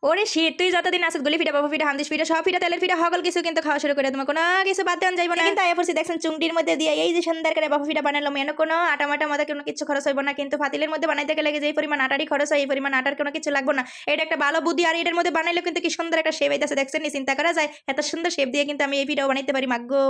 ওরে শীত তুই যতদিন আসুক দুলি ফিটা বাবু ফিটা হান্দিস ফিটা সব ফিটা তেলের ফিটা সকল কিছু কিন্তু খাওয়া শুরু করে তোমার কোনো কিছু বাদ দেওয়া যাইব না। কিন্তু আয়া পড়ছি দেখছেন চুংটির মধ্যে দিয়ে এই যে সুন্দর করে বাবু ফিটা বানালো মেন কোনো আটা মাটা মধ্যে কোনো কিছু খরচ হইব না, কিন্তু ফাতিলের মধ্যে বানাইতে গেলে যে পরিমাণ আটারই খরচ হয় এই পরিমাণ আটার কোনো কিছু লাগবে না। এটা একটা ভালো বুদ্ধি, আর এটার মধ্যে বানাইলে কিন্তু কি সুন্দর একটা শেপ আইতাছে দেখছেন নি, চিন্তা করা যায় এত সুন্দর শেপ দিয়ে কিন্তু আমি এই ফিটাও বানাইতে পারি। মাগো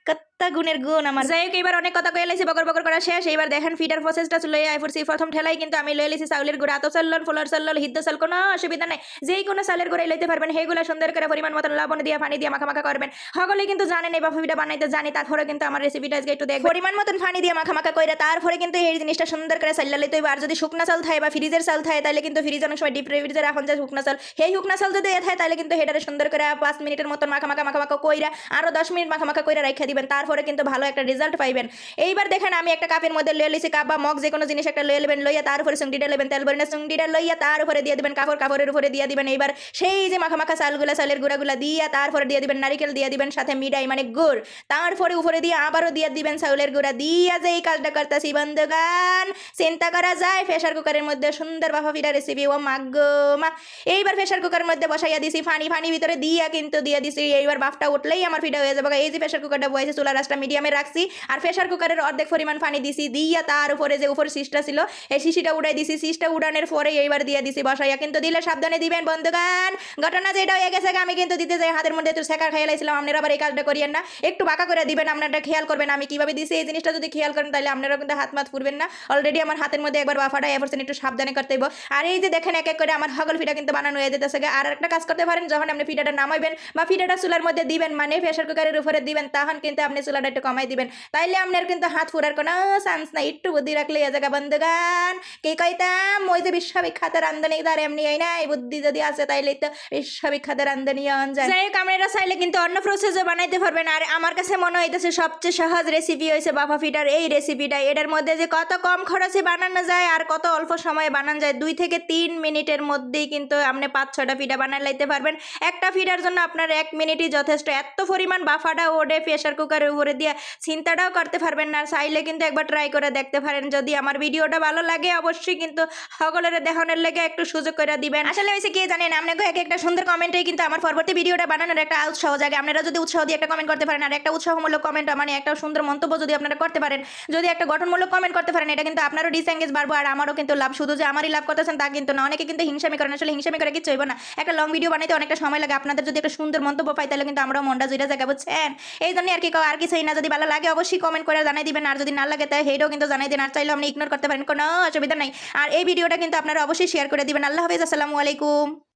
কত গুণের গুণ আমার। যাই হোক এবার অনেক কথা কয়ে লাইছি, বকর বকর করা শেষ। এইবার দেখেন ফিটার প্রসেসটা লয়ে আই পড়ছি। প্রথম ঠেলাই কিন্তু আমি লয়ে লিছি চাউলের গুঁড়া, আতো চাল্লন ফুলার চাল্লন হিদ্দ চাল, কোনো অসুবিধা নাই, যেই কোনো চালের গুঁড়াই লইতে পারবেন। সেইগুলো সুন্দর করে পরিমাণ মতন লবণ দিয়ে পানি দিয়ে মাখা মাখা করবেন। সকলে কিন্তু জানেন এই বাফু পিঠা বানাইতে জানি, তারপরে কিন্তু আমার রেসিপিটা আজকে একটু দেখ। পরিমাণ মতন পানি দিয়ে মাখা মাখা করে তারপরে কিন্তু এই জিনিসটা সুন্দর করে চাল্লা লইতে হইব। আর যদি শুকনা চাল থাকে বা ফ্রিজের চাল থাকে তাহলে কিন্তু ফ্রিজ অনেক সময় ডিপ ফ্রিজে রাখুন যায় শুকনা চাল, সেই শুকনা চাল যদি থাকে তাহলে কিন্তু হেটারে সুন্দর করে 5 মিনিটের মতন মাখা মাখা মাখা মাখা কইরা আরো 10 মিনিট মাখা মাখা কইরা রাখা দিবেন, তারপরে কিন্তু ভালো একটা রেজাল্ট পাইবেন। এইবার দেখেন আমি একটা কাপের মধ্যে লয়ে লিছি, কাপ বা মগ যে কোনো জিনিস একটা লয়ে নেবেন, লইয়া তার উপরে সুংডিটা নেবেন, তেল ভরে সুংডিটা লইয়া তার উপরে দিয়ে দিবেন কাপড়, কাপড়ের উপরে দিয়ে দিবেন এইবার সেই যে মাখা মাখা চালগুলা চালের গুঁড়াগুলা দিয়া তারপরে দিয়ে দিবেন নারিকেল দিয়ে দিবেন সাথে মিঠাই মানে গুড়, তারপরে উপরে দিয়ে আবারও দিয়ে দিবেন চাউলের গুঁড়া দিয়া। যে এই কাজটা করতেছি বন্ধুগান চিন্তা করা যায় প্রেসার কুকারের মধ্যে সুন্দর বাফা পিঠা রেসিপি। ও মাগো মা। এইবার প্রেসার কুকারের মধ্যে বসাইয়া দিছি, ফানি ভিতরে দিয়া কিন্তু দিয়ে দিছি। এইবার বাফটা উঠলেই আমার পিঠা হয়ে যাবে। এই যে প্রেসার কুকারটা বসেছে চুলার আঁচটা মিডিয়ামে রাখছি, আর প্রেসার কুকারের অর্ধেক পরিমাণ পানি দিছি, দিয়া তার উপরে যে উপর শিশটা ছিল এই শিশিটা উড়াই দিছি। শিশটা উড়ানোর পরে এইবার দিয়ে দিছি বসাইয়া, কিন্তু দিলে সাবধানে দিবেন বন্ধুগান। ঘটনা যেটা হয়ে গেছে আমি কিন্তু দিতে যাই হাতের মধ্যে একটু শেখা খেয়ে লাইছিলাম, আপনারা আবার এই কাজটা করিয়েন না, একটু বাঁকা করে দিবেন। আপনারা খেয়াল করবেন আমি কিভাবে দিছি, এই জিনিসটা যদি খেয়াল করেন তাহলে আপনারা কিন্তু হাত মাত ফুরবেন না। অলরেডি আমার হাতের মধ্যে একবার বাফাটা এভারসেন একটু সাবধানে করতে হইব। আর এই যে দেখেন এক এক করে আমার হগল পিঠা কিন্তু বানানো হয়ে যেতেছে। আর একটা কাজ করতে পারেন, যখন আপনি পিঠাটা নামাইবেন বা পিঠাটা চুলার মধ্যে দিবেন মানে প্রেসার কুকারের উপরে দিবেন, তখন কিন্তু আপনি চুলাটা একটু কমাই দিবেন, তাইলে আপনার কিন্তু হাত ফুরার কোনো চান্স নাই। একটু বুদ্ধি রাখলে এ জায়গা বন্ধুগান কি কইতাম, ওই যে বিশ্ববিখ্যাত রান্ধনী তার এমনি এই না, এই বুদ্ধি যদি আছে তাইলে তো বিশ্ববিখ্যাত রান্ধনী হন যায়। যাই হোক আপনারা চাইলে কিন্তু অন্য প্রসেসে বানাইতে পারবেন। আর আমার কাছে মনে হইতেছে সবচেয়ে সহজ রেসিপি হয়েছে বাফা পিঠার এই রেসিপিটা। এটার মধ্যে যে কত কম খরচে বানানো যায় আর কত অল্প সময়ে বানানো যায়, 2 থেকে 3 মিনিটের মধ্যেই কিন্তু আপনি 5-6টা পিঠা বানাই লাইতে পারবেন। একটা পিঠার জন্য আপনার 1 মিনিটই যথেষ্ট। এত পরিমাণ বাফাটা ওডে প্রেসার কুকারের উপরে দিয়ে চিন্তাটাও করতে পারবেন না। চাইলে কিন্তু একবার ট্রাই করে দেখতে পারেন। যদি আমার ভিডিওটা ভালো লাগে অবশ্যই কিন্তু সকলের দেখানোর লেগে একটু সুযোগ করে দিবেন। আসলে হয়েছে কি জানেন, আপনাকে এক একটা সুন্দর কমেন্টে কিন্তু আমার পরবর্তী ভিডিওটা বানানোর একটা উৎসাহ জাগে। আপনারা যদি উৎসাহ দিয়ে একটা কমেন্ট করতে পারেন, আর একটা উৎসাহমূলক কমেন্ট মানে একটা সুন্দর মন্তব্য যদি আপনারা করতে পারেন, যদি একটা গঠনমূলক কমেন্ট করতে পারেন, এটা কিন্তু আপনারও ডিসএঙ্গেজ বাড়বো আর আমারও কিন্তু লাভ। শুধু যে আমারই লাভ করতেছেন তা কিন্তু না, অনেকে কিন্তু হিংসামি করেন। আসলে হিংসামি করে কিছু হইব না, একটা লং ভিডিও বানাইতে অনেকটা সময় লাগে। আপনাদের যদি একটা সুন্দর মন্তব্য পাই তাহলে কিন্তু আমরাও মনটা জুড়ে জায়গা বুঝছেন। এই জন্য আর কি আর কিছুই না, যদি ভালো লাগে অবশ্যই কমেন্ট করে জানাই দিবেন, আর যদি না লাগে তাই হেডও কিন্তু জানাই দিন। আর চাইলে আপনি ইগনোর করতে পারেন, কোনো অসুবিধা নাই। আর এই ভিডিওটা কিন্তু আপনারা অবশ্যই শেয়ার করে দিবেন। আল্লাহ হাফেজ, আসসালামু আলাইকুম।